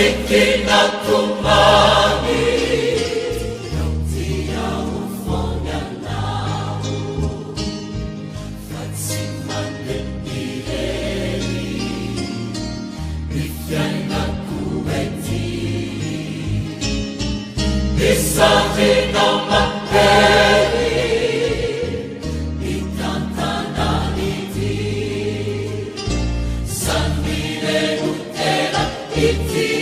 Rafiki na tumani nautia ufonya nao Fatsimande ireri Bifyana kuweti Bisave na maperi Itantana iti Sanmire utera iti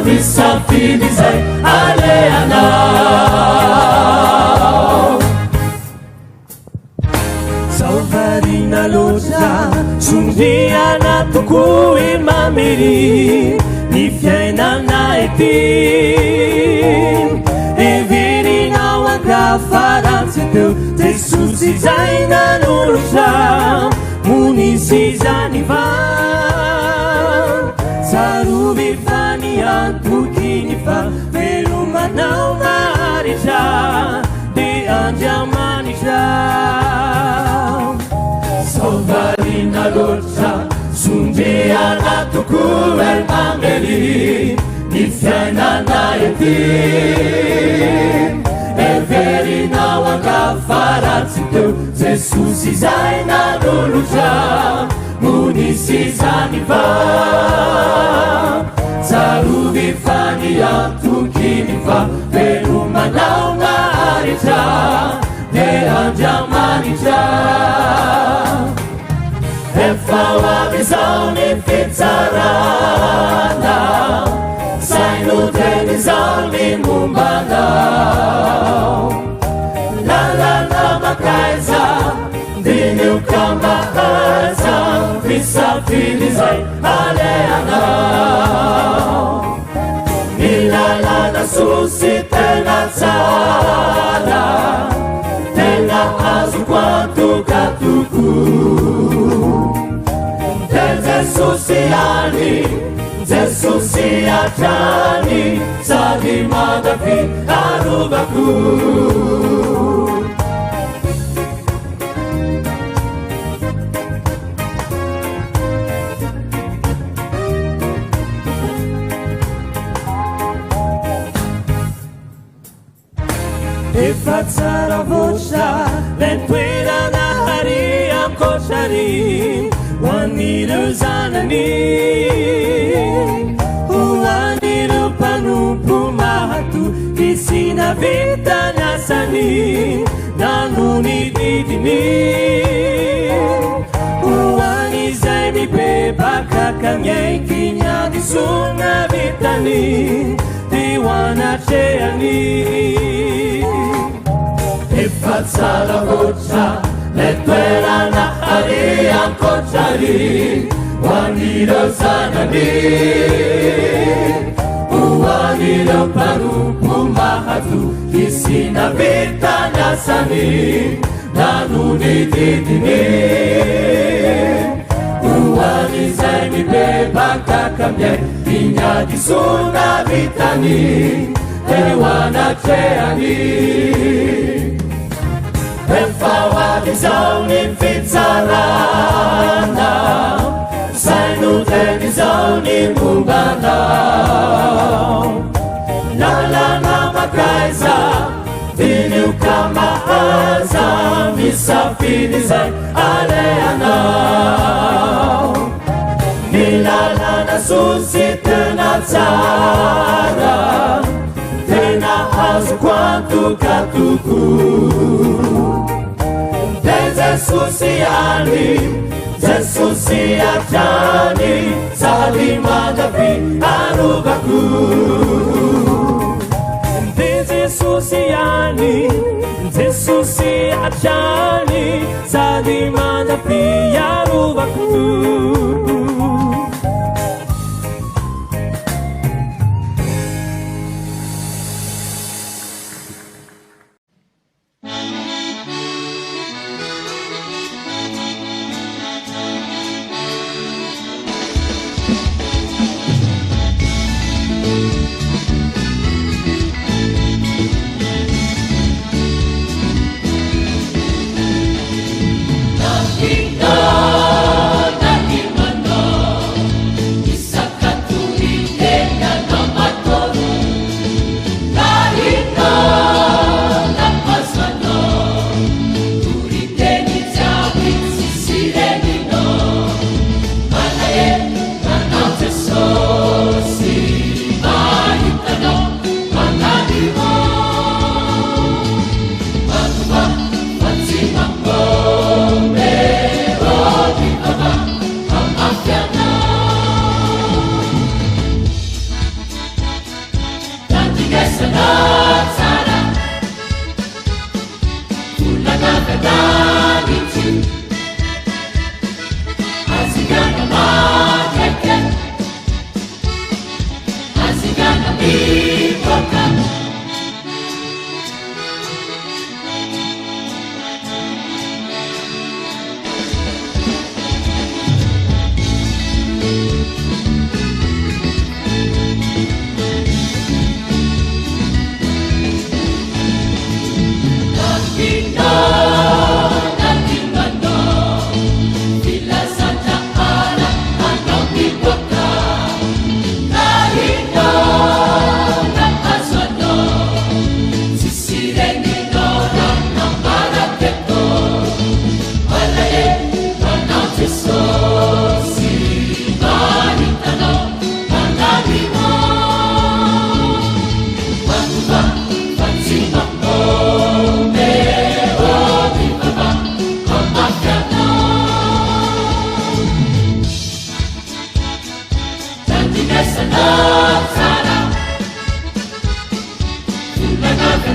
Misafiri zai aleana mahery ny fiainana ety everinao angafarantsy teo Jesosy izay nanolotra monisy izany va tsarovy fa niantoky ny fa velomanao naharitra de Andriamanitra Saovarina loatra sondriana toko elmangely ny fiainana ety everinao angafarantsy teo Jesosy izay nanolotra monisy izany va tsarovy fa niantoky ny fa velomanao naharitra de Andriamanitra efa ho avy izao ny fitsarana saino teny izao ny mombanao lalana makaiza dinioka mahaza misafily izay aleanao ny lalana sosy tena tsara tena azoko antoka toko Jesosy ani Jesosy atrany sady mandavy arovako efa tsara voatra lay toerana hary ankotrany ho an'ireo zanany ho an'ireo mpanompo mahatoky sy navita ny asany nano ny didiny ho an'izay mibebaka kamiaiky ny adisona vitany ty ho anatrehany efa tsara voatra lay toerana hary ankotrany ho an'ireo zanany ho an'ireo mpanompo mahatoky sy navita ny asany nano ny didiny ho an'izay mibebaka kamiaiky ny adisona vitany eo anatrehany efa ho avy izao ny fitsarana saino teny izao ny mombanao lalana makaiza dinioka mahaza misafily izay aleanao ny lalana sosy tena tsara tena azoko antoka toko Jesosy ani Jesosy atrany sady mandavy arovako Jesosy ani Jesosy atrany sady mandavy arovako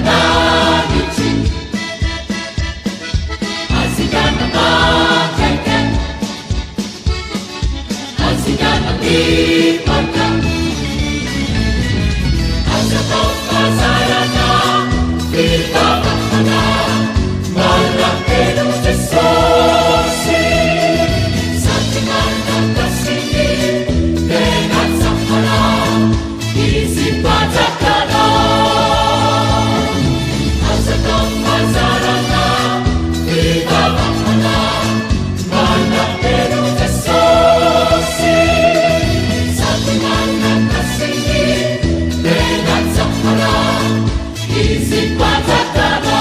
nanici Asikana mateken Asikana dimakan Asyatau pasarana Kita bakana Malang eduk sesosi Satingan kasini Dengan samara Isi pajakana Asyatau pasarana Kita bakana Malang eduk sesosi Satingan kasini Dengan samara Isi pajakana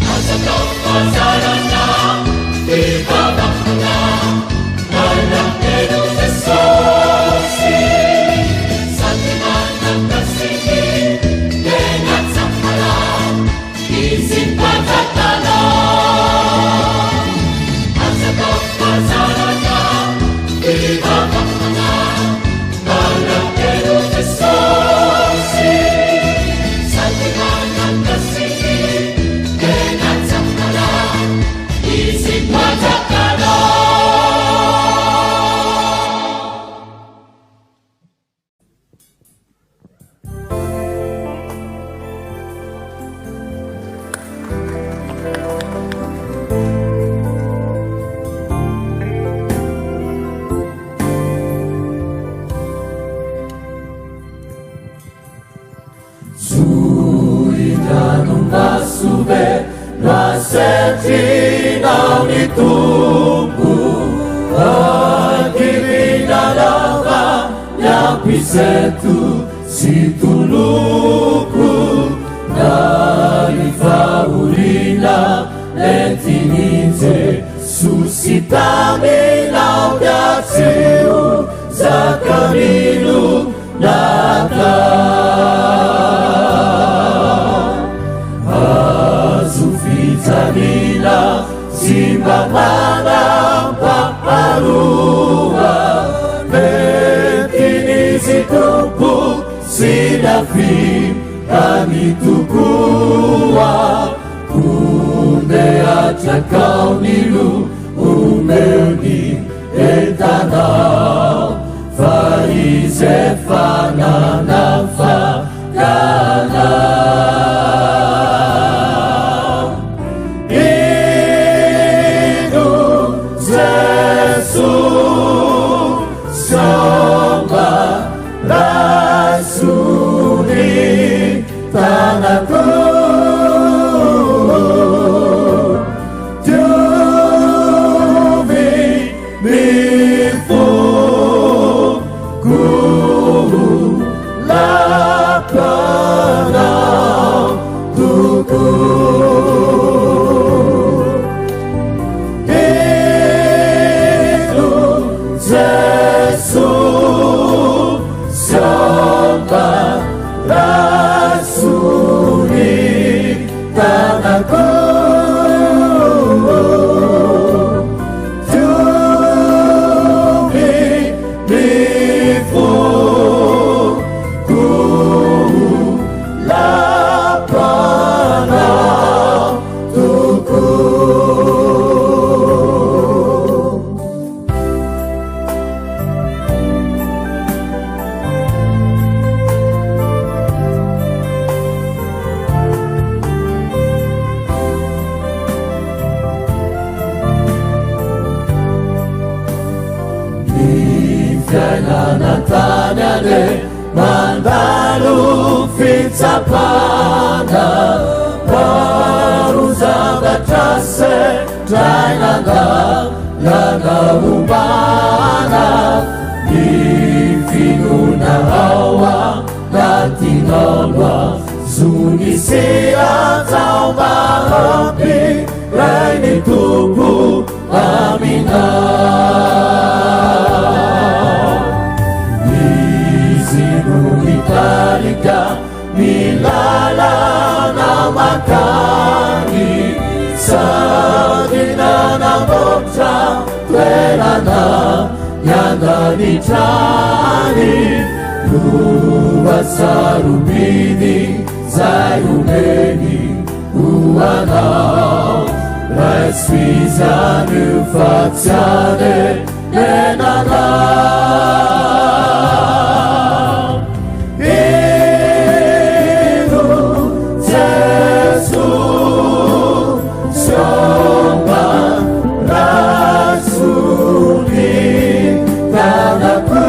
Asyatau pasarana Kita bakana Malang eduk sesosi Satingan kasini Dengan samara Isi pajakana Asyatau pasarana Kita bakana Malang eduk sesosi Satingan kasini Dengan samara Isi pajakana Suida non va sube, la sentina di tumbu, akhirnya lava, yang bisa tu si tuluku, dari faulina, lentinite, suscitami laudatiu, zakamilu, nata. Vitamina simbamana paparua Betini tubuh sinafi kami tukua Kunde aja kau nilu umeli etana Farizefana nafa kana Rasuli tanahku Dumi mifuku Lapana tuku Itu Yesus Sampai Rasuli tanahku Dumi mifuku Lapana tuku Natanya mandalu fitsapana baru zagatase trainanga umbana ifiguna hawa natinolwa sunisia tau mahapi raini tubu amina vitani, kuwasarubini Zayuneni uwanao, basi zanufatane menanam. Inu Jesu Soma Rasuli Tanaku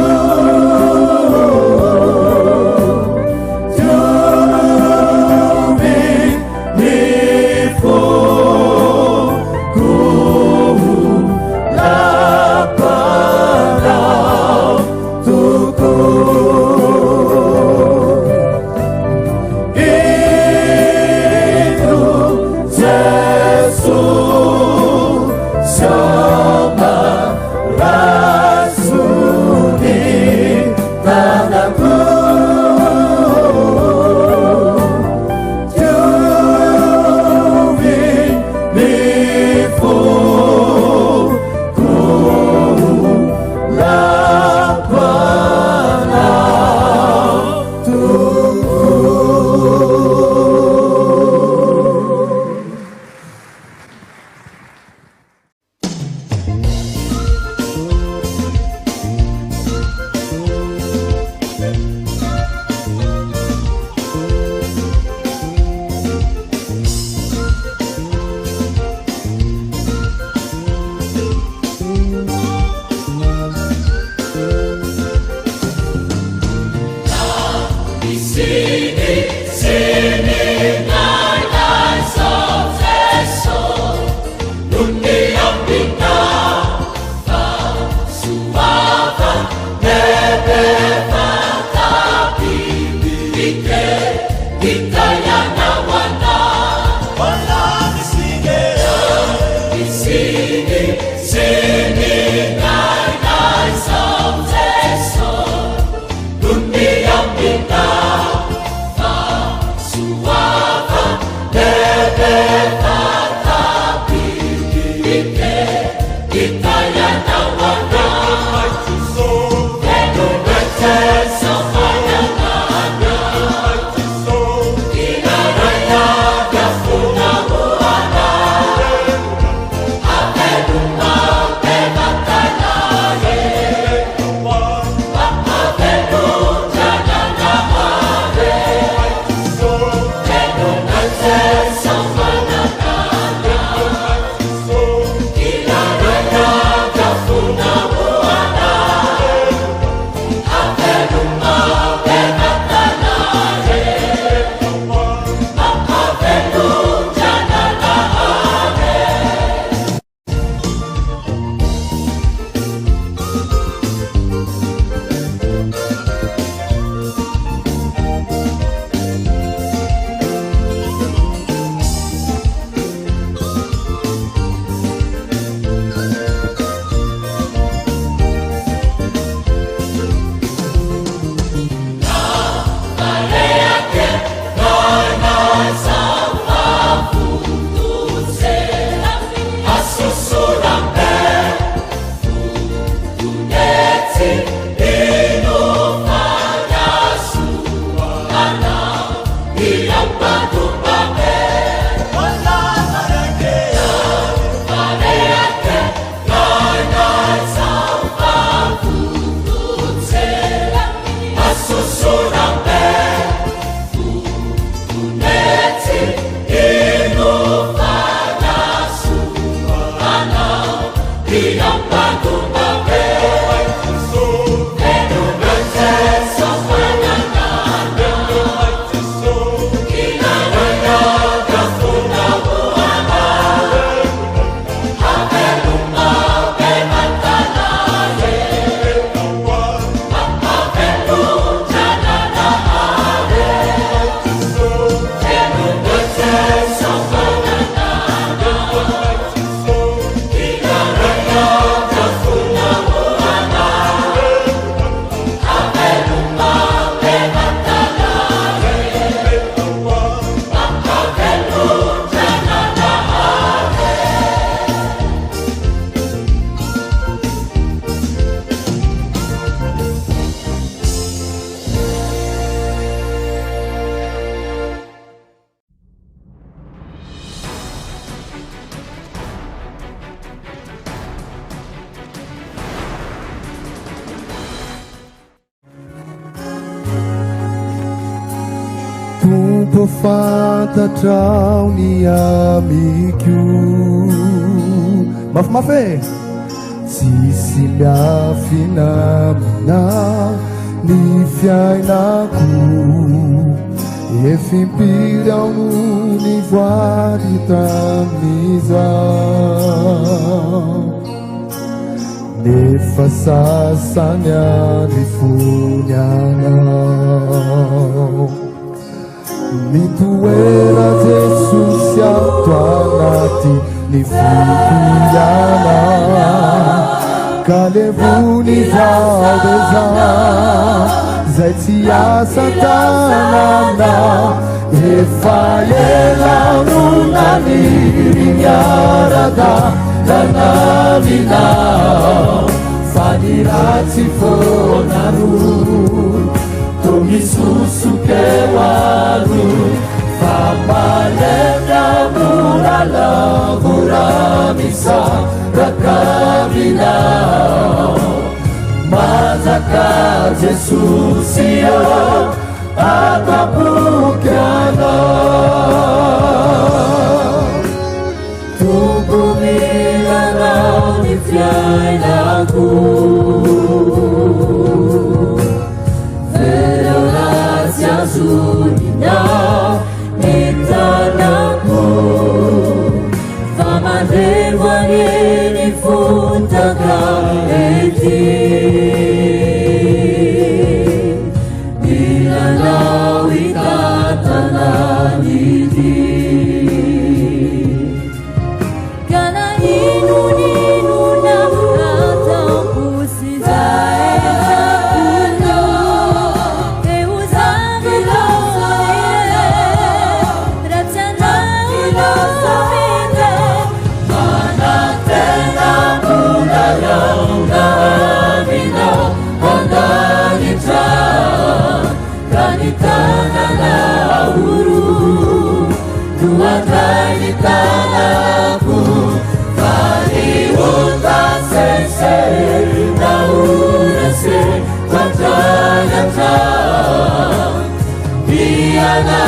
Voafantatrao ny amiko mafimafy e tsisy miafinamina ny fiainako efimpiry ao no ny voary tamin'izao nefa sasany any fony anao mitoera Jesosy ato anaty ny fotonyana ka levony zao de za zay tsy asa tanana efa elano nanirinyarada nanaminao fa ny ratsy fonaro Tomisukewanu Famalenda murala muramisa Rakabina Mazaka Jesusia Atapukiana Tubumilana Nifyainaku Zunina mitanaku Famadewa nini funtaka eti Bila nawi katana niti Kana ninu na atau pusizae Tanahku Fani unta sese Na urese Quantanata Diana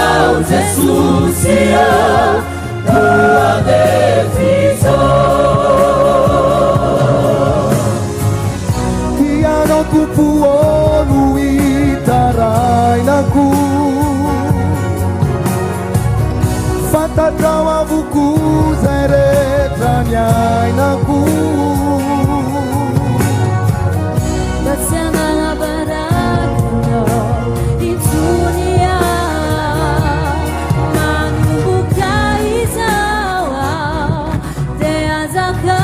Jesusia Tua defiso Diana kupuonu itarainaku Fatatrawa buku zaretraniainaku Basiana na barakuno Itsunia Manubuka izawa Teazaka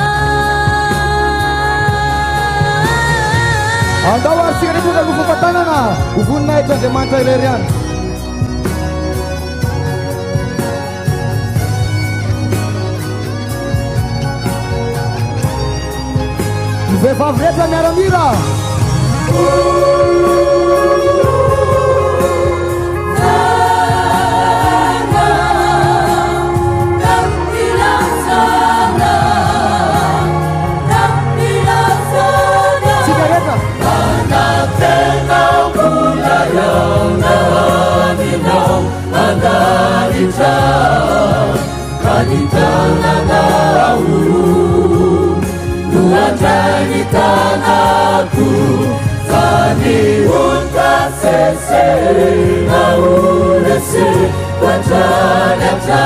Andawa siribu lagu kupatanana Uvunna itu Andriamanitra Ilerian Vehivavy rehetra miaramila sigareta Tuatani tanahku Fani unta sese Na urese Quantanata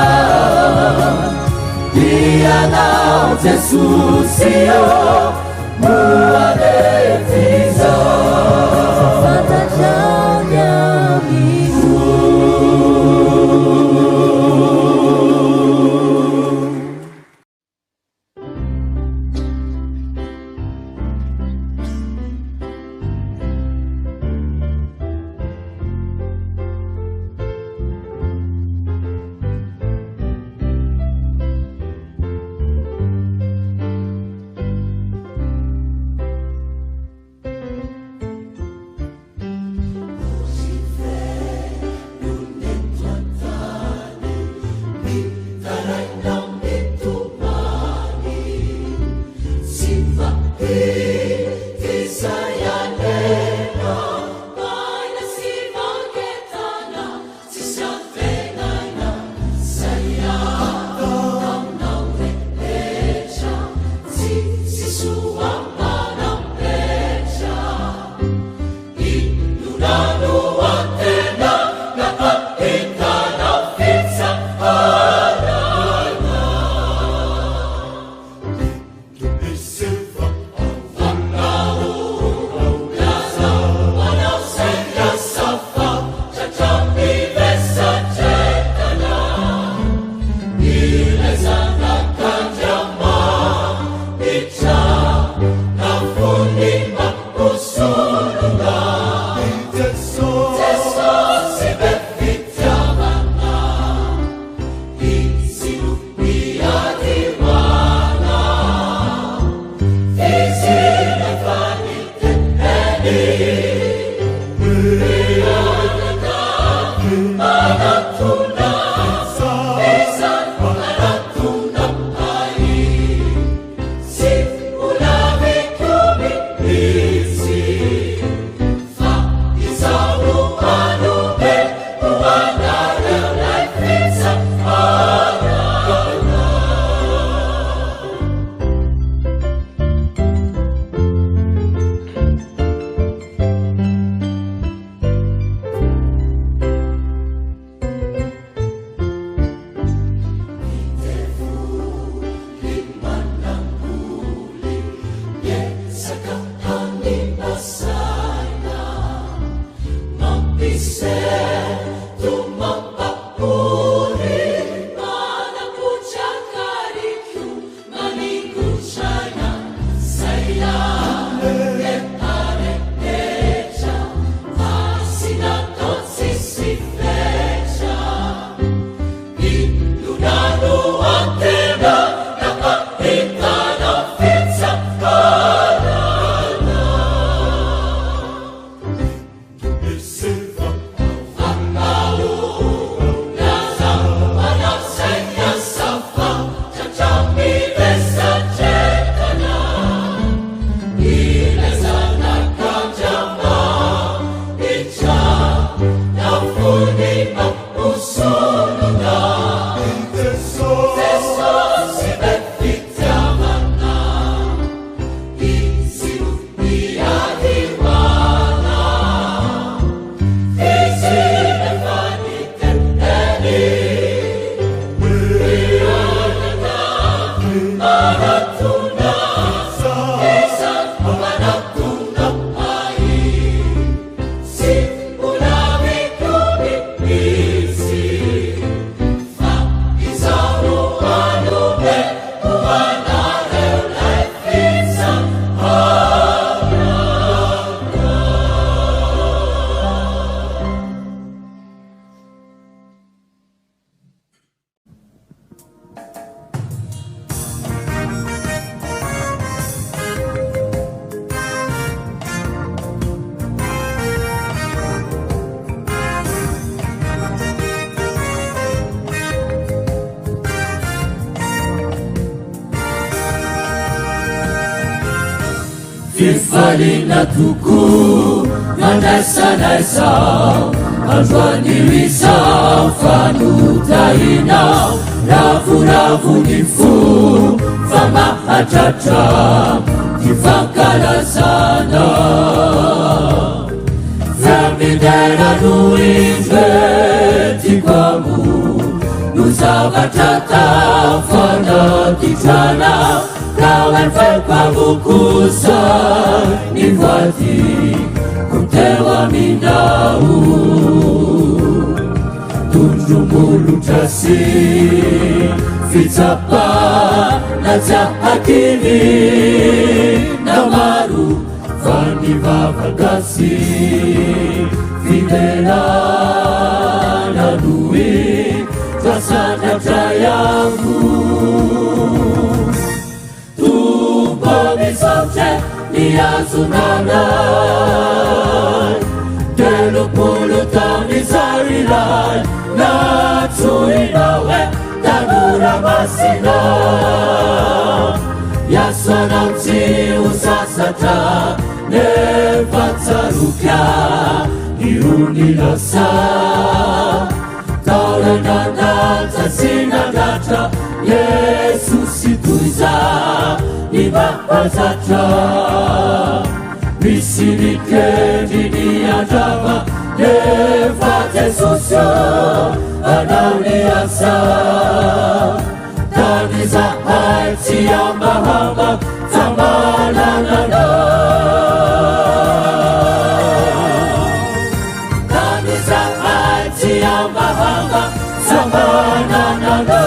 Diana Jesusio Mua defiso Fatatraunya amigo Fifalina tuku na naisa Anjuanirisa fanutahina Ravu nifu fama hatata Kifakala sana Famidera nuinve tikamu Nusavatata fana kitana Kawan felpa bukusa Nivati kutewa minau Tunjumulu tasi Fitapa na hakini Namaru Fani vavagasi Fidela na nui Tasana tayangu Ni azunana Deluk mulutang ni sarilay Na tuinawe Tanura masina Yasanam si usasata Nevatsarukia Niunilasa Taulanana Tasinagata Yesus ituiza Ibapazata Visinike dini adama Yefate susyo Anauniasa Taniza haiti ya mahama Tamanana Taniza haiti ya mahama Tamanana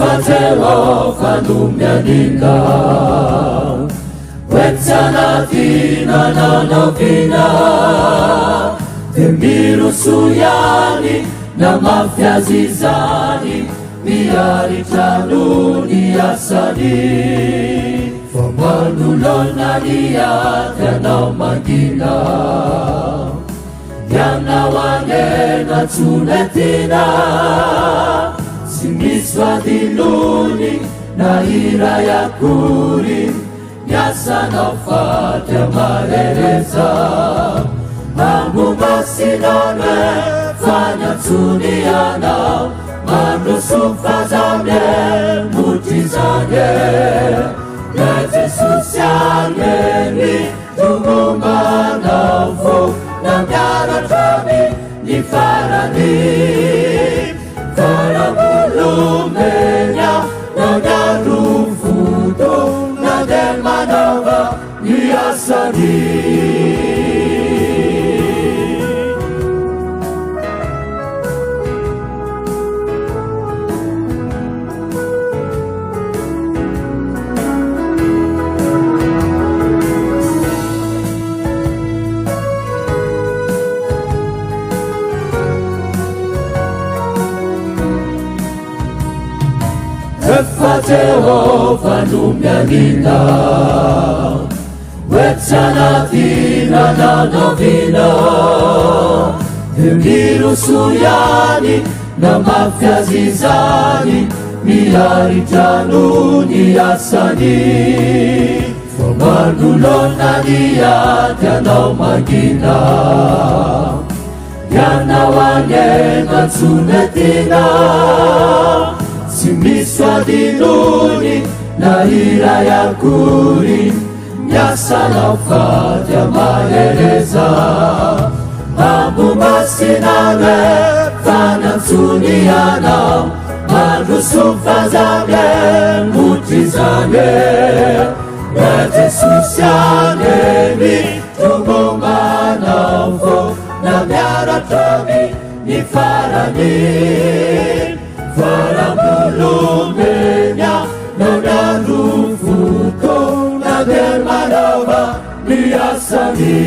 Rehefa Jehova no mianinga, hoe tsy anaty nananaovina, dia miroso ihany na mafy azy izany, miaritra no ny asany. Fa manolona ny aty anao mangina, ianao anena tsonetina, tsy misy vadilony na iray akory, ny asanao faty amarereza. Mamomba sinane fanyatsony anao, mandroso fazane motrizane, na Jesosy angeny togombanao fo, na miaratrany ny farany. Faramolomenya na miaro foto, na de manava ny asany. Rehefa Jehova no mianina, hoe tsy anaty nananaovina, dia miroso ihany na mafy azy izany, miaritra no ny asany. Fa manolona ny aty anao mangina, ianao anena tsonetina, tsy misy vadilony na iray akory, ny asanao faty amarereza. Mamomba sinane fanantsony anao, mandroso fazane motrizane, na Jesosy angeny togombanao fo, na miaratrany ny farany. Faramolomenya na miaro foto, na de manava ny asany.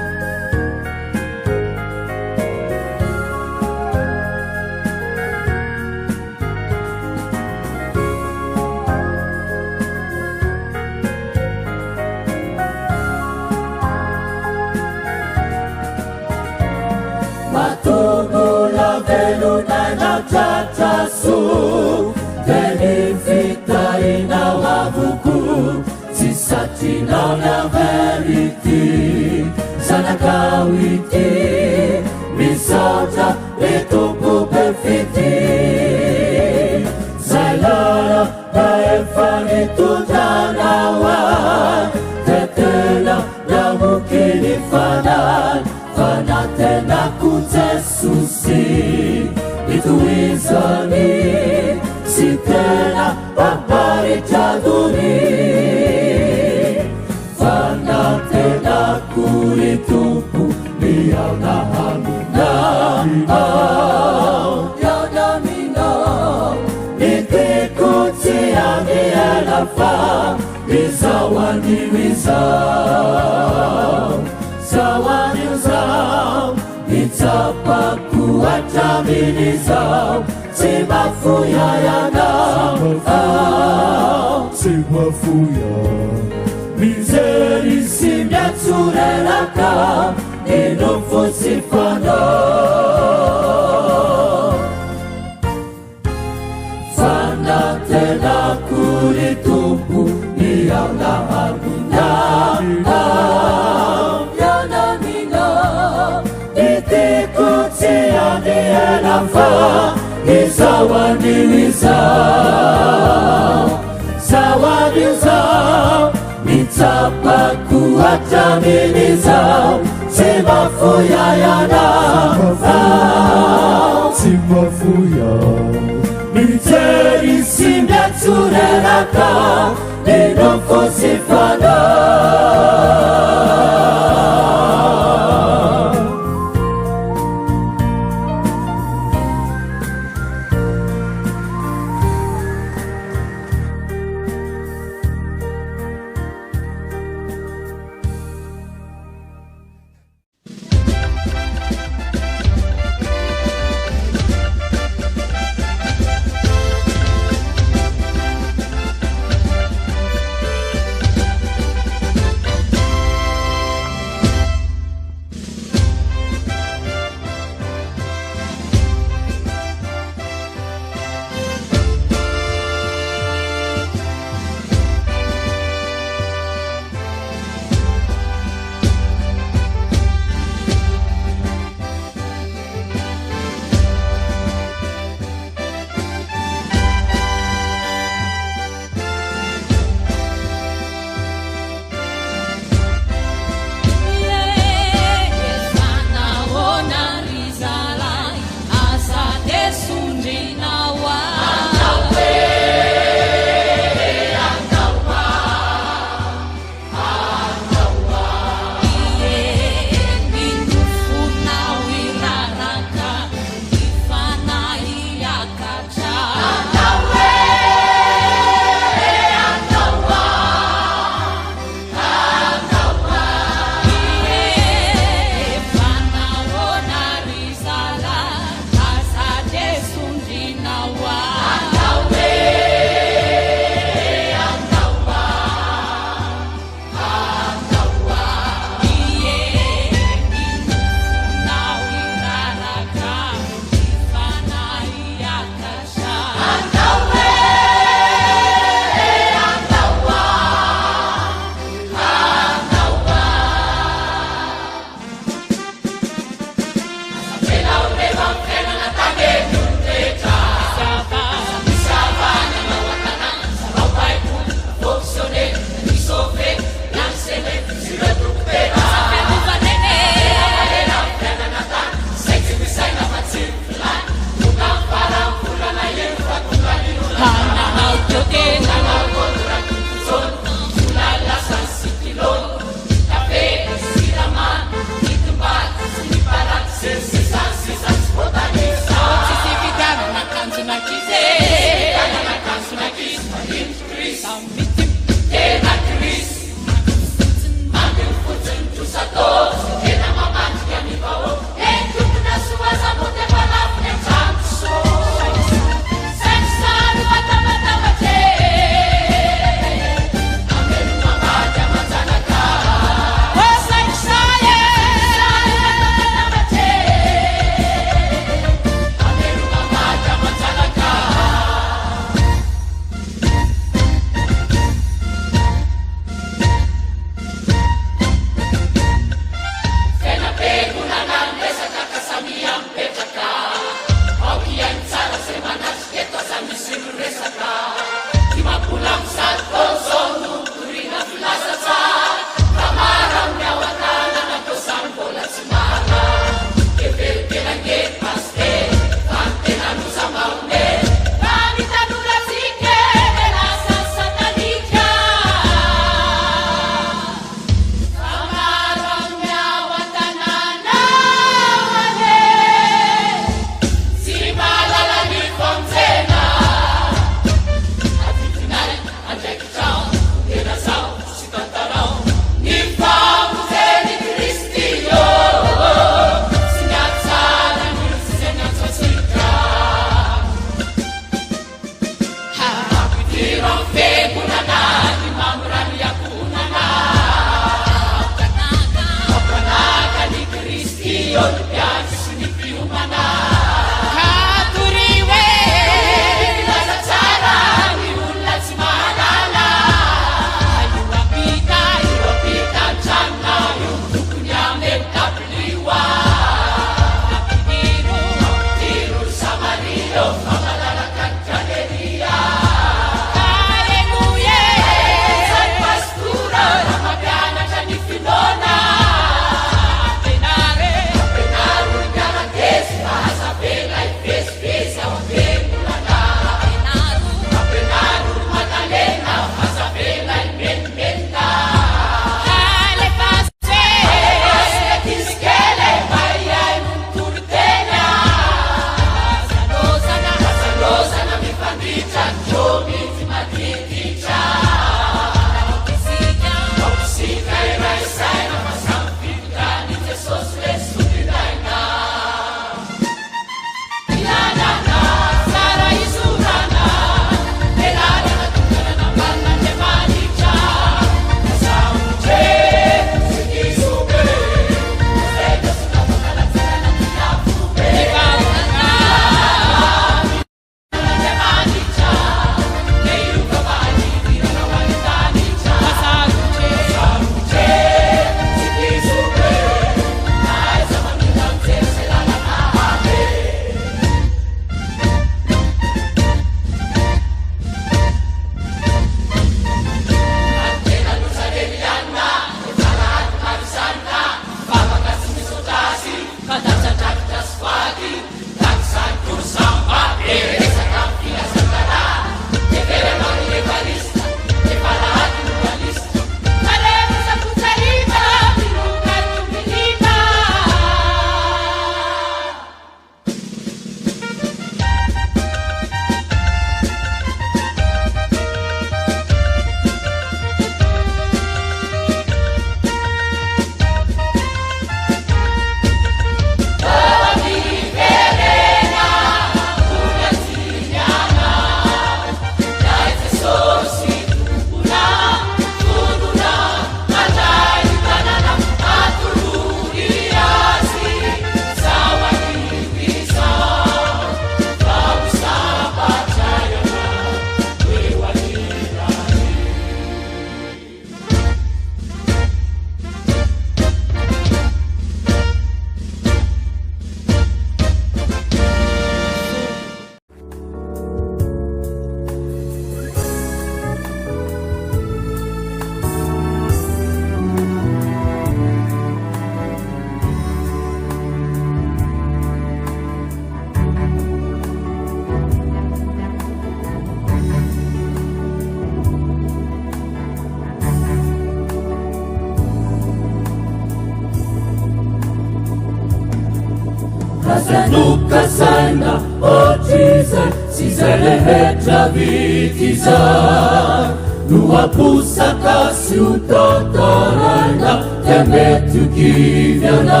Zanuka saina otrizay sy zay rehetra vitizay Nuapusaka siutotaraina dia mety kiviana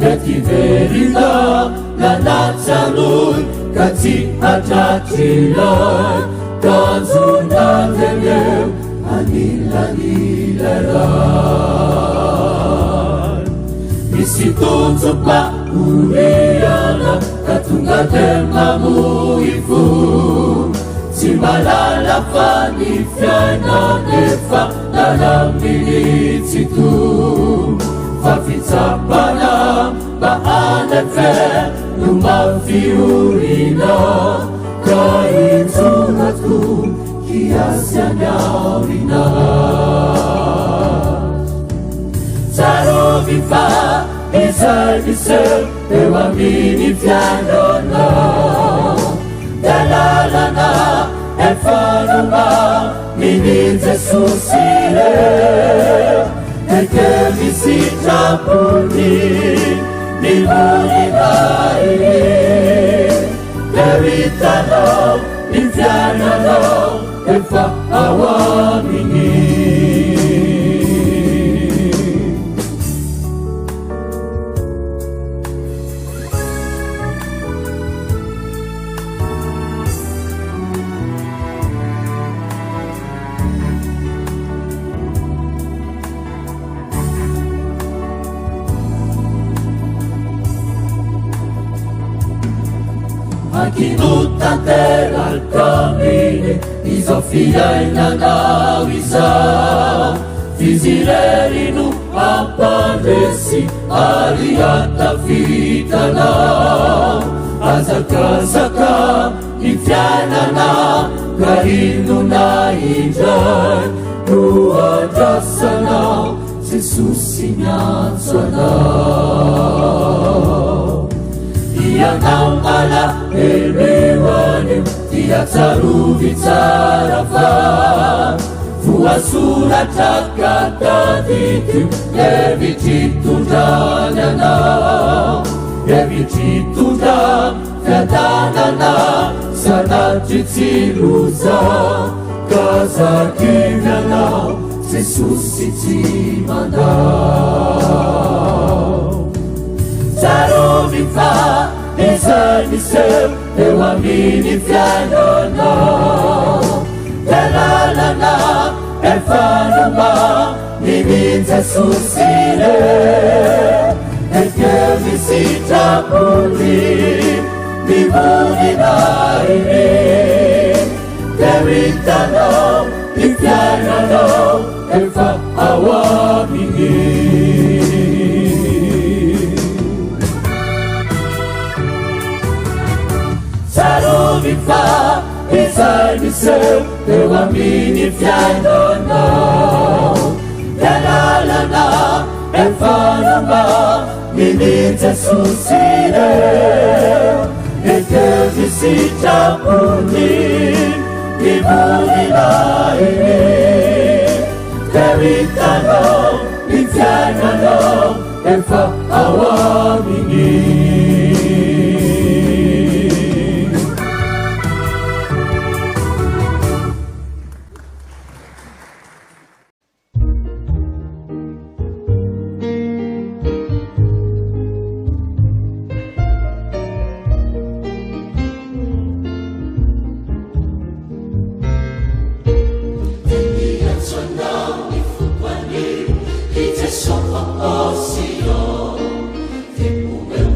mety verina nanatsanoi ka tsy hatratrilay tanjona teneu anilanilaray misy tonjopa uriana ka tonga de mamoivo tsy malala fa ny fiainana efa nanamilitsy to fa fitsapana mba anafe no mafiorina ka injonatko kiasy anaorina tsarovy fa izay miseho eo amin'ny fiainana dalalana efanoma mini Jesusy re eke misitrapony nimoninainy levitanao nifiananao efa ao aminy Kinutantera alkamine izao fiainanao izao fizirerino ampandresy ary atavitanao azakazaka ny fiainana ka inona indray no andrasanao Jesosy miantso anao ianao ala elewanio dia tsarovy tsara fa voasoratra katadikio evitry tondrany anao evitry tondra fiadanana sanatry tsy loza ka zakivy anao Jesosy tsy mandao tsarovy fa izay miseho eo amin'ny fiainanao dalalana efanoma mini Jesosy re eke misitrapony nimoninainy levitanao ny fiainanao efa ao aminy tsarovy fa izay miseho eo amin'ny fiainanao dalalana efanoma mini Jesosy re eke misitrapony nimoninainy levitanao ny fiainanao efa ao aminy Sopa o Senhor, tempo meu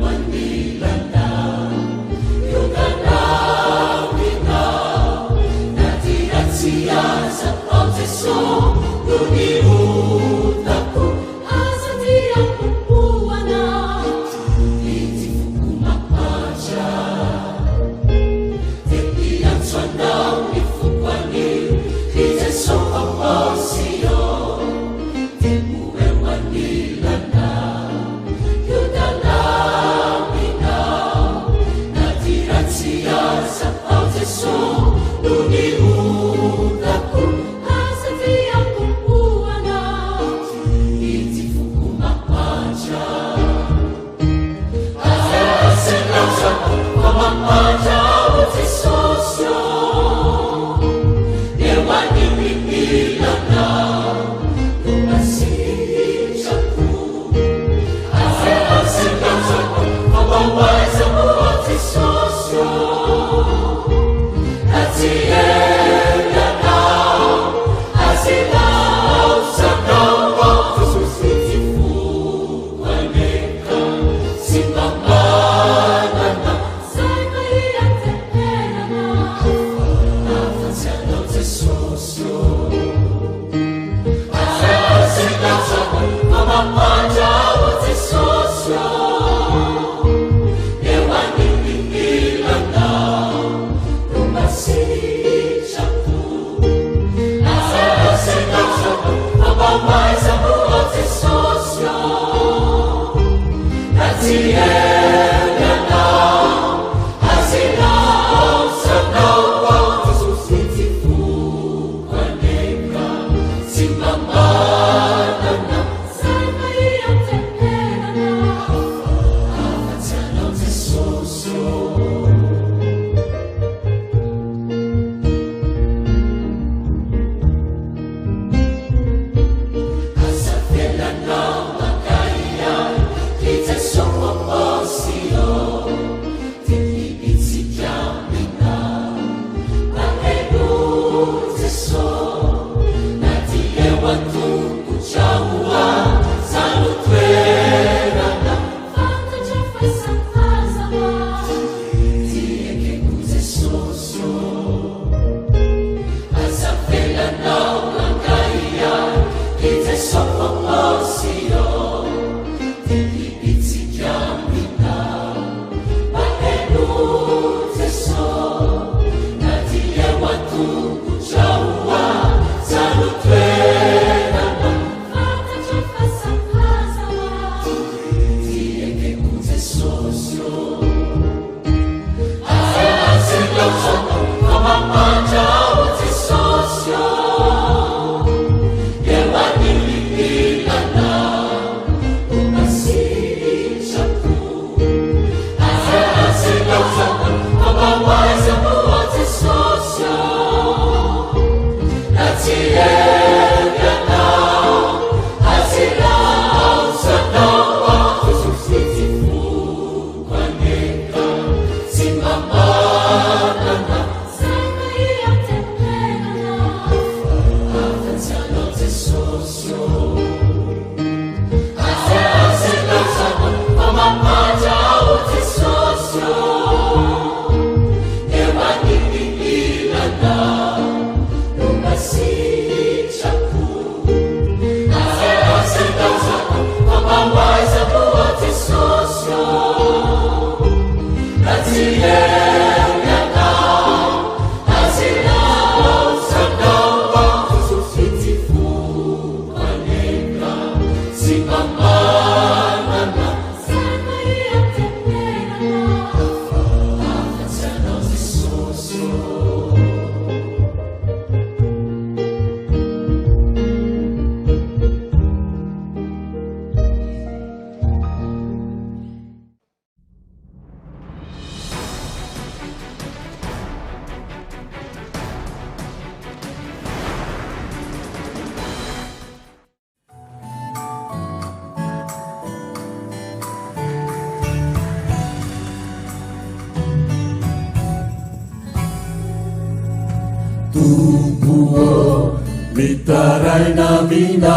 Tumbuo mitaraina mina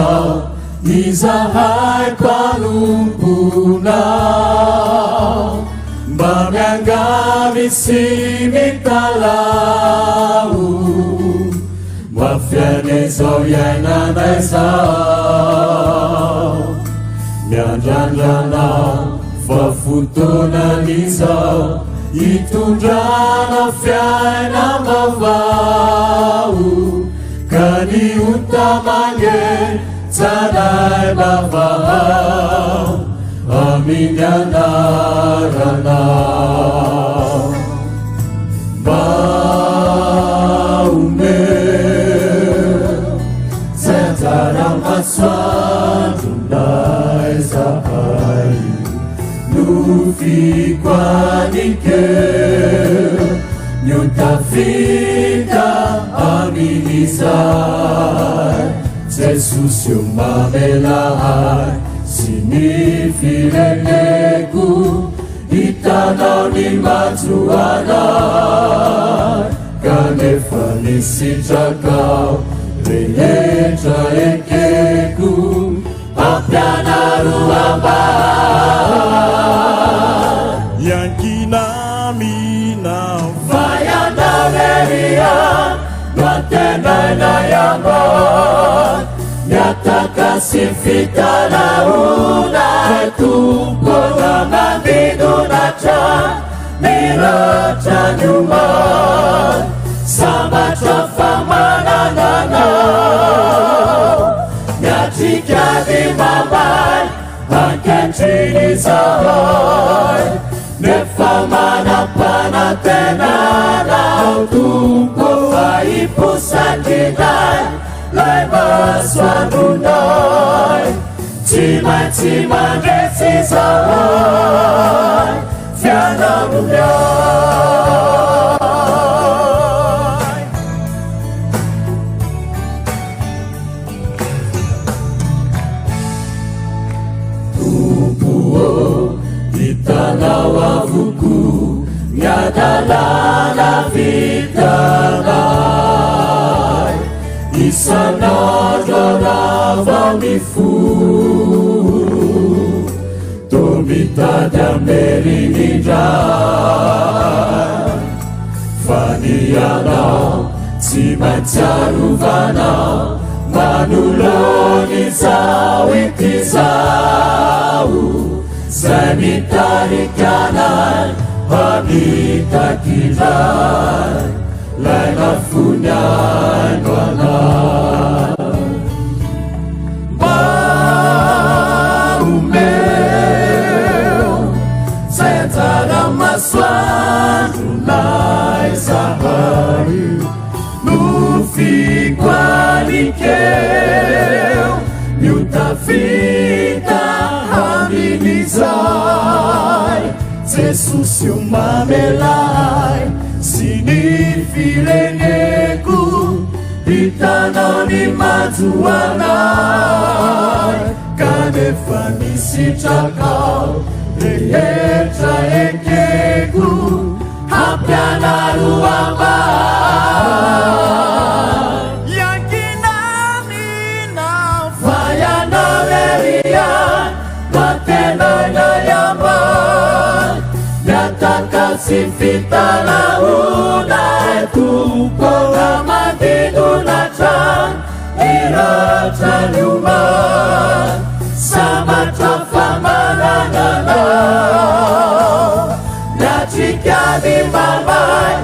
izahay panumpuna mba miangami sy mitalau mafiany zao iainanay zao miandrandrana fa fotoanan'izao itondrana fiaina mavao ka ny utamange tsanay mavao amin'ny anarana mba omeo zay anjara masoandronay zahay nufikwanike nyutafika aminizay Jesus io mamelahai sinifireneko hitanao ny matsoanay kanefa nisitrakao rehetra ekeko ampianaro ambay yankinamina vayandaveria natendaina yamba nyataka sifitanauna tumpona mandidunatra miratra nyuma sambatra famananana nyatrikady mamay ankentrinizahai nefa manapanatenanao tumpo faiposakidai lai masoandronay tsy maintsy mandresy zahai fianamonyay tumpo hitanao avoko miadalana vitanay isanandro raha mifo to mitady amerindray fa ny anao tsy maintsy arovanao manolony zao ity zao zay mitarikanay hamitakiray lai nafony aino anay mba omeo zay anjara masoandronay zao aminikeu miutafita aminizay Jesus io mamelay sini fireneko hitanao ny majoanay kanefa nisitrakao rehetra ekeko hampianaro ambay yankinamina vayanao erian matenanay ambay miatakasy fitalaonay tompona manidona trano iratra nyomay samatra famarananao miatrikany mamay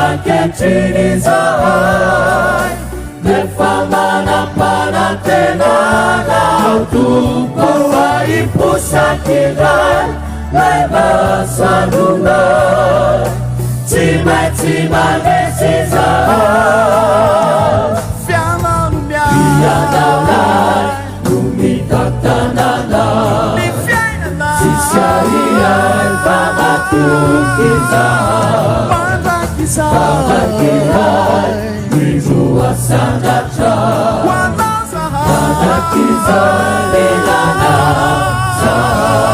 anketriny zahay nefa manam-panatenanao tompo fa iposakiray lay masanonay tsy maintsy manesy zahay fianaonay no mitantananay tsisy ariay famatoky zahay fanakiray miroa sangatra fanakizay lelana zahay.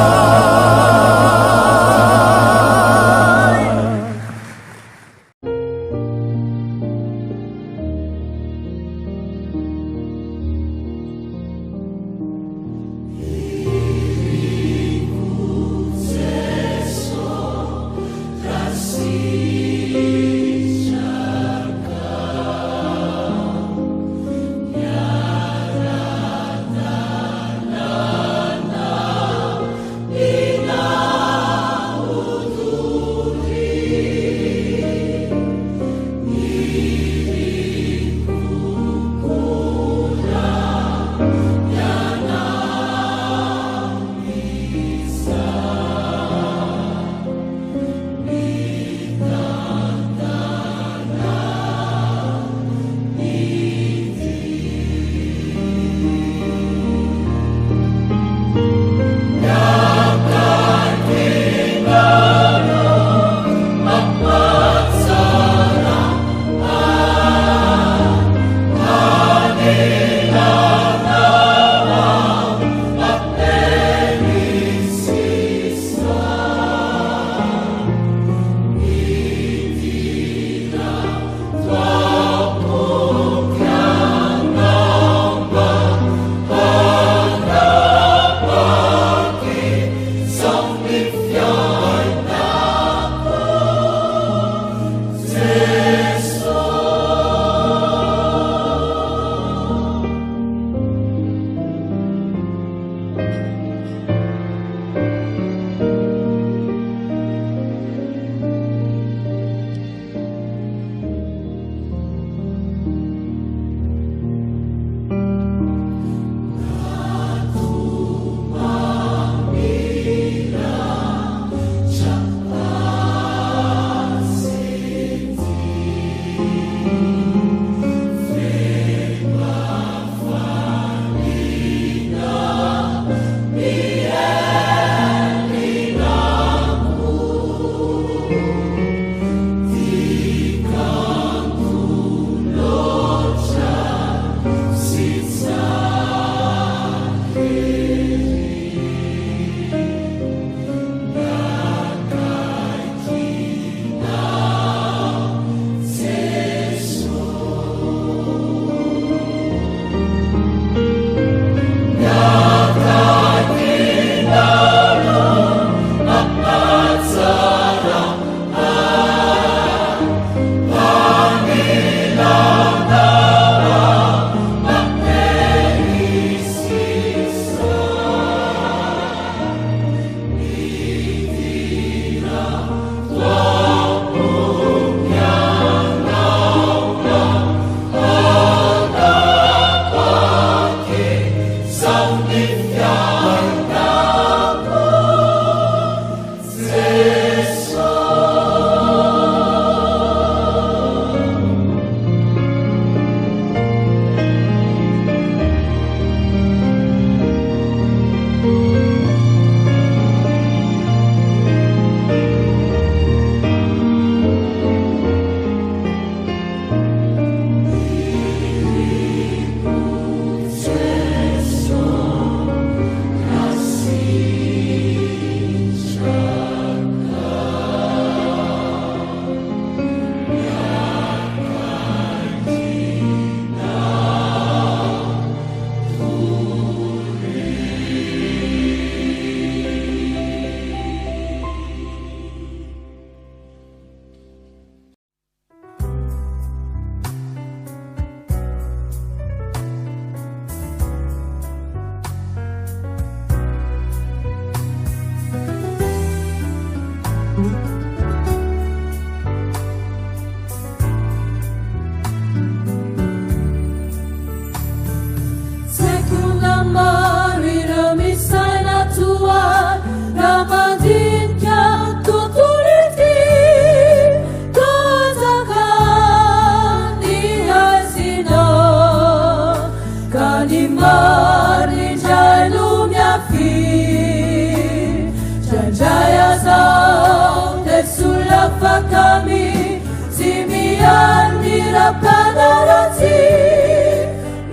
Panarati,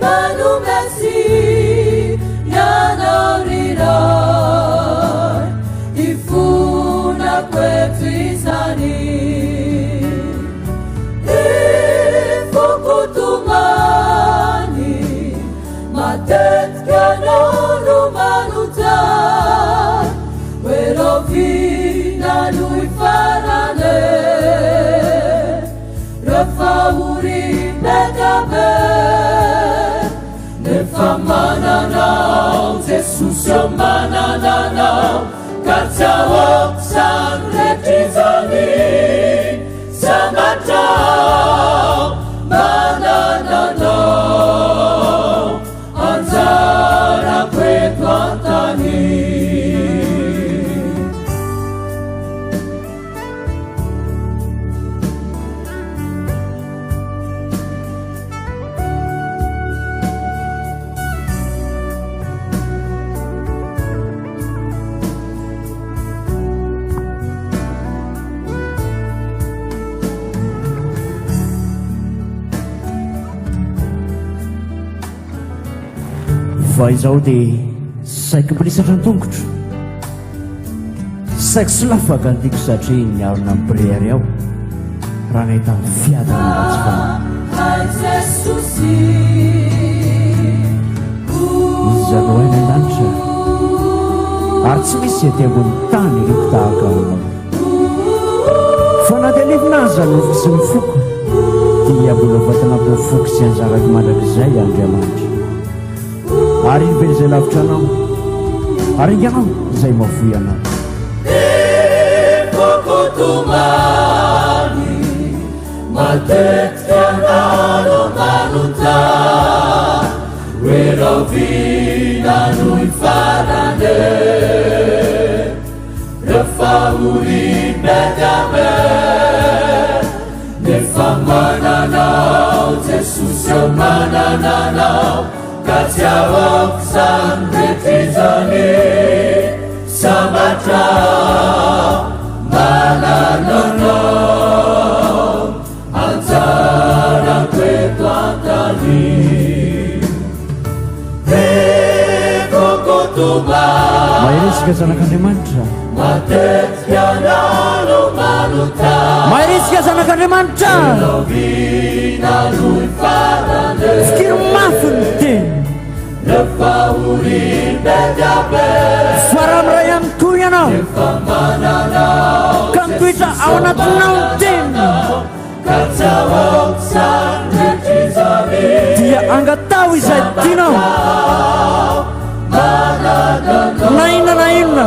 Manu Messi, Yanarira, Ifuna Kwetizani, Ifukutumani, Matet Kanonu Manuta, Werovina Lui Farane. Fauri Megabe Nefamananao Jesus Yomanananao Katsawok Sanretizani Samatao Manananao Anzara Kwetwantani fa izaho dia saiko mpilisatra ny tongotra saiko sy lafaka antiako satria niarona amin'ny prière aho raha nahita ny fiadana ratsy fanahy izy zano haina an-danitra ary tsy misy aty ambony tany ireko tahaka anao fa na dia alevinazy anofa sy mifoko dia mbola vatanampofoko sy anjarako mandrakizay Andriamanitra ary ively izay lavitra anao ary inganao izay mahafoy anao Ifokotomani matetika anao manuta Werovina Lui Farane Rehefa urimbedame Nefa mananao Jesosy eo manananao Katsiawok sanretizani Samatra manananao Anjara kwetwantani Ekokotomani Maheresika zanak'Andriamanitra Matetika anao manuta Maheresika zanak'Andriamanitra Werovina Lui Farane Fikiry mafy ny teny Rehefa urimbedame fa raha miray ihany koa ianao Nefa mananao ka mitoetra ao anatinao ny teny Katsawok sanretizani dia angatao izay tianao na inona na inona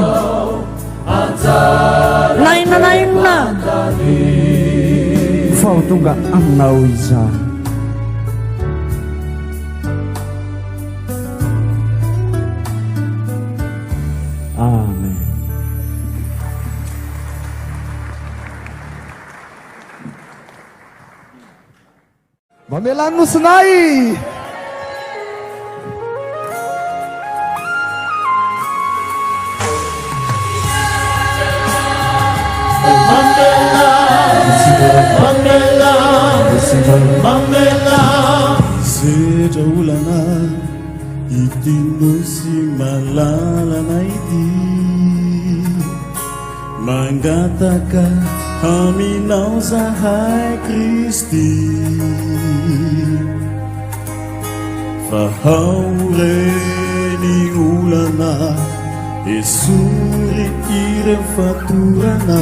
na inona na inona fa ho tonga aminao izany Amen. Mamelany nosinay Seja ulana itinusi malalana iti mangataka aminao zahay Kristi fahaoreny olana esory ireo fatorana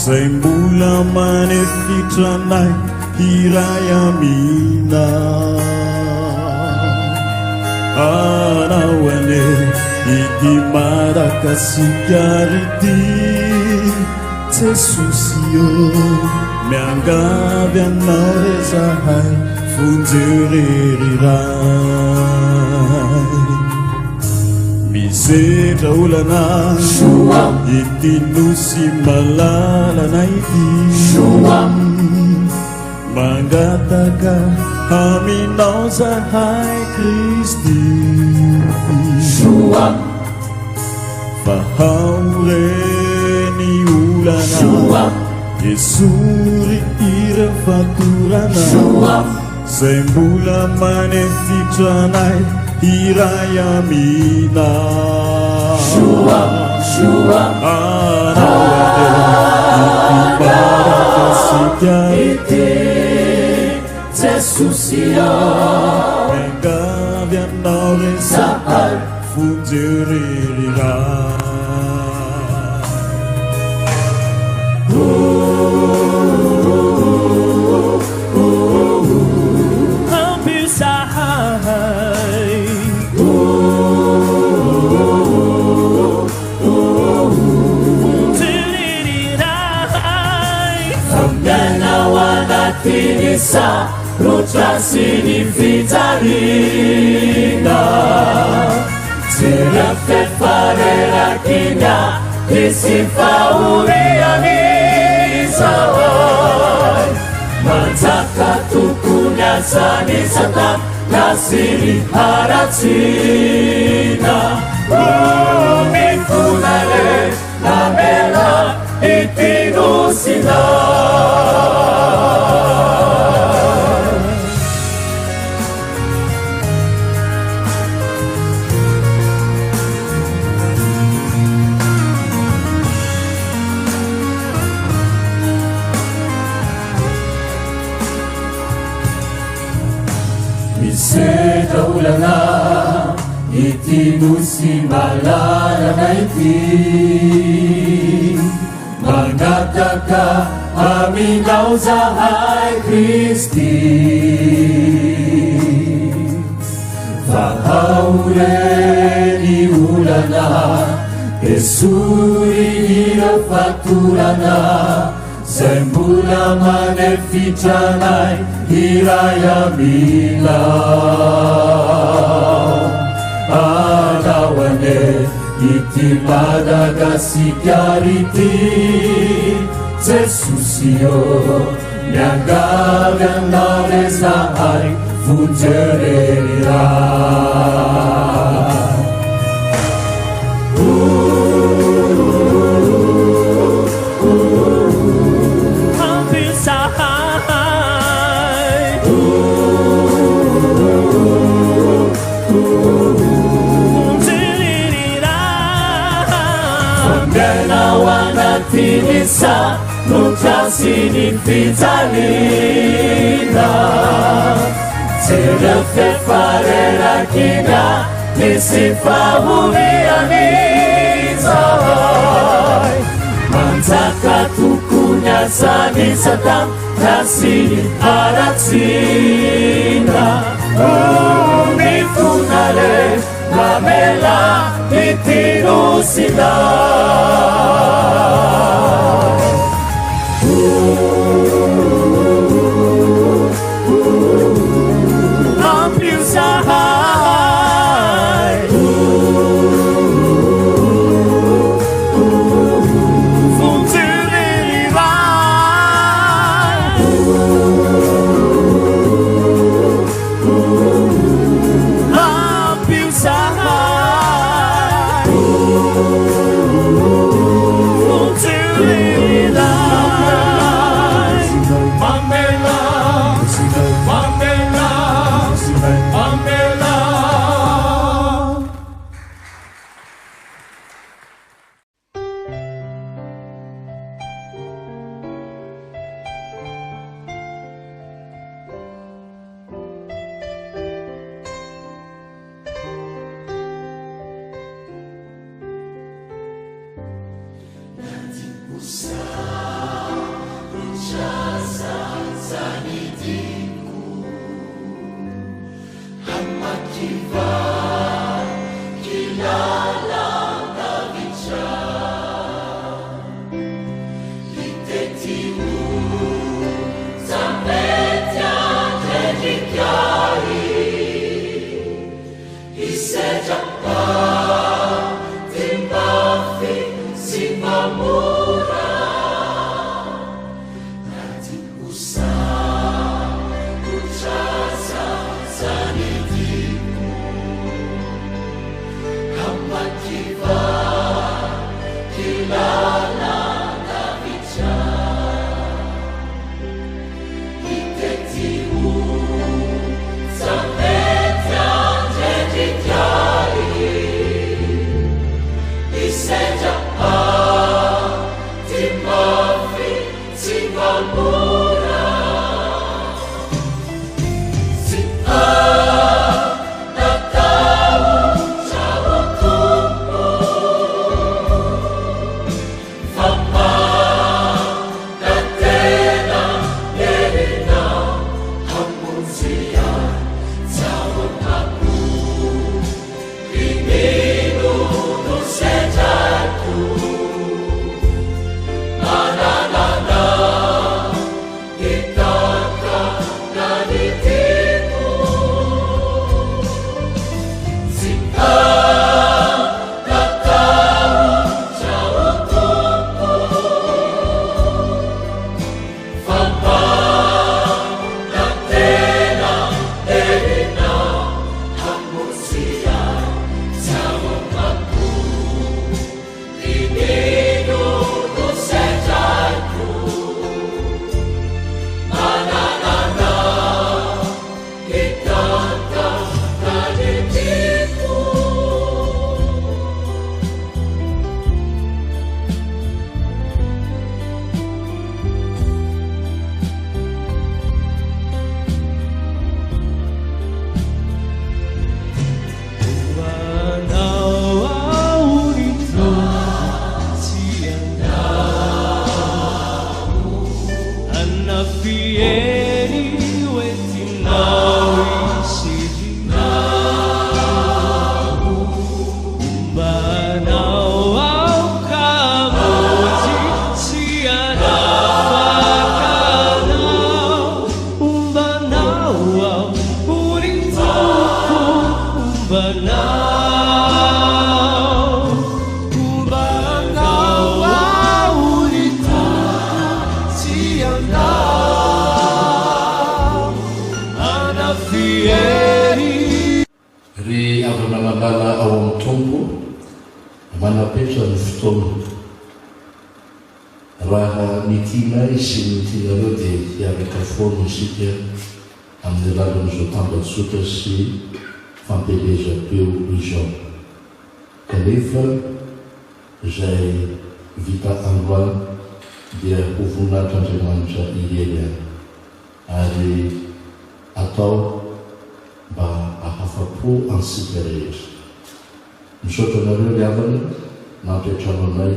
zay mbola manefitranay iray amina anao ane ity Madagasikary Jesosy io miangavy anao re zahay fonjereriray misedra olana ity nosy malalana ity mangataka aminao zahay Kristi fahaoreny olana Yesury ira fatorana zay mbola manefitranay iray amina anaoade itibaraka sika Jesusia engavy anao resahay fonjererira Finisa rotra sini fitarina Tirafet farera kinya Isifa urianisa Mantaka tukunya sani satan Nasiri haratina Umifunale namela itinusina Sedaulana itinusi malalana iti Mangataka aminao zahay Kristi Fahaureni ulana Esuri ira faturana zay mbola manefitranay iray amilao anaoane ity Madagasikara ity Jesusio miangavy anao resahay fonjererira Finisa nutra sini fitalina Tirafet farera kinya Isifa urianisa Mantaka tukunya sani satan Nasiri haratina Umifunale mamela itinusina Ry avy manalala ao amin'ny tompo manapetra ny fotoana raha nitianay sy nitianareo dia hiaraka foana isika amin'ny alalan'izao tambazotra sy fampelezam-peo izao kanefa izay vita androany dia ho voninahitran'Andriamanitra ihely ary atao mba ahafapo ansika rehetra. Misaotra anareo ry havana nampiatrano anay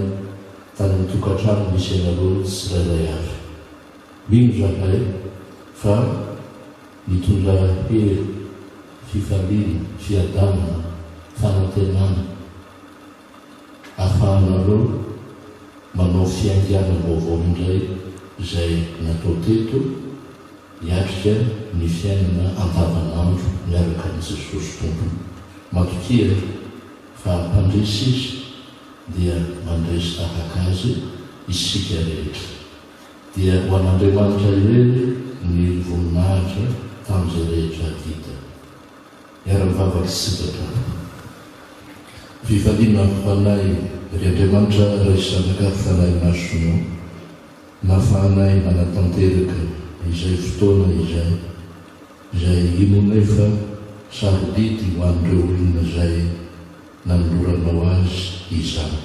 tany amin'ny tokantrano misy anareo tsirairay avy. Mino zahay fa mitondra hery, fifaliana, fiadanana, fanantenana ahafahanareo manao fiangiana vaovao indray izay natao teto hiatrika ny fiainana andavanandro miaraka amin'ny Jesosy Tompo. Matokia fa mpandresy izy dia mandresy tahaka azy isika rehetra. Dia ho an'Andriamanitra ireny ny voninahitra tamin'izay rehetra vita. Miara-mivavaka isika. Fifaliana fanay ry Andriamanitra ray zanaka fanay masonao nahafahanay manatanteraka izay fotoana izay imonay fa sarobidy ho an'ireo olona izay nanoloranao azy izany.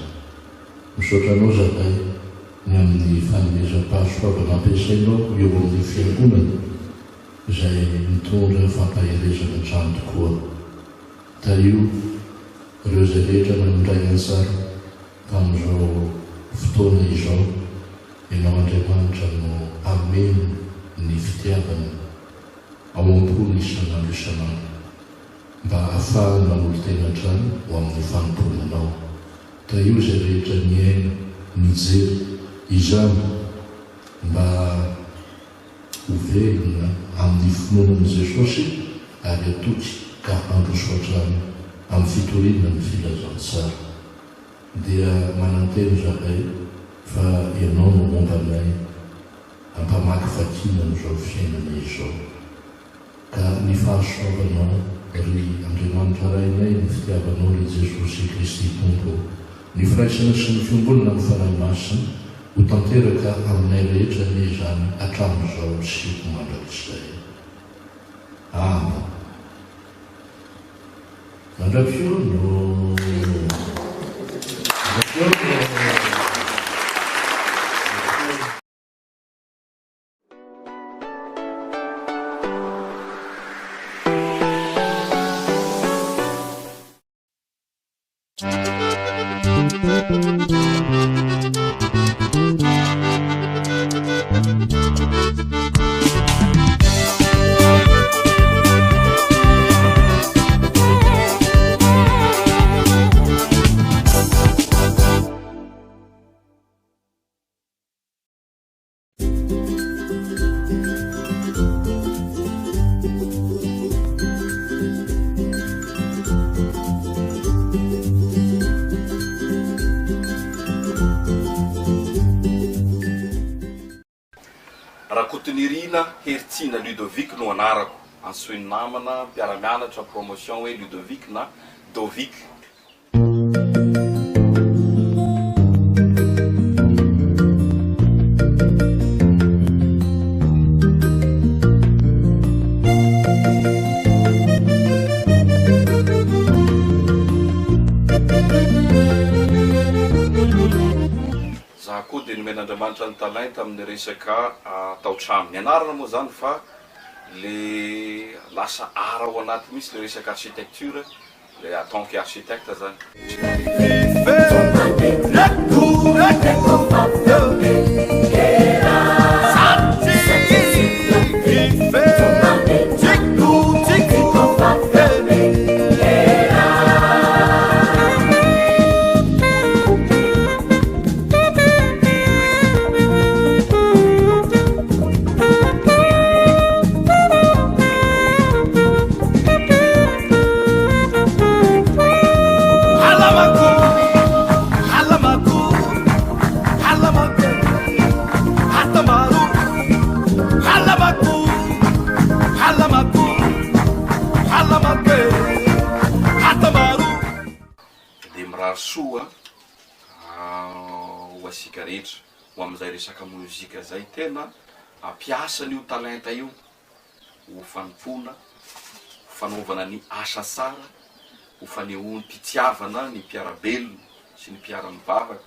Misaotra anao zahay ny amin'ny fanomezam-pahasoavana ampiasainao eo amin'ny fiangonana izay mitondra fampaherezana hatrany tokoa. Taio ireo izay rehetra nanondray antsara tamin'izao fotoana izao, ianao Andriamanitra no ameny ny fitiavana ao am-pony isan'andro isan'andro mba ahafahana olo-tena hatrany ho amin'ny fanomponanao. Taio izay rehetra miaina mijery izany mba ho velona amin'ny finoanan'i Jesosy ary atoky ka androsoatrany amin'ny fitoriana ny filazantsara. Dia mananteny zahay fa ianao no mombanay hampamaky vakina amin'izao fiainana izao. Ka ny fahasoavanao ry Andriamanitra rainay, ny fitiavanao ry Jesosy Kristy Tompo, ny firaisana sy ny fiombolona amin'ny fanahy masina ho tanteraka aminay rehetra ny izany hatramin'izao siko mandrakizay. Amen. Mandra-piono. Rakotonirina Heritsina Ludovic no anarako. Ansoiny namana mpiara-mianatra promotion hoe Ludovic na Dovic. Za koa dia nomen'Andriamanitra ny talenta amin'ny resaka tao-trano. Ny anarana moa zany fa le lasa ara ao anaty misy le resaka architecture, le en tant qu'architecte zany. Soa ho asika rehetra ho amin'izay resaka mozika zay tena ampiasa an'io talenta io ho fanompona, ho fanaovana ny asa tsara, ho fanehoany mpitiavana ny mpiarabelona sy ny mpiara-mivavaka.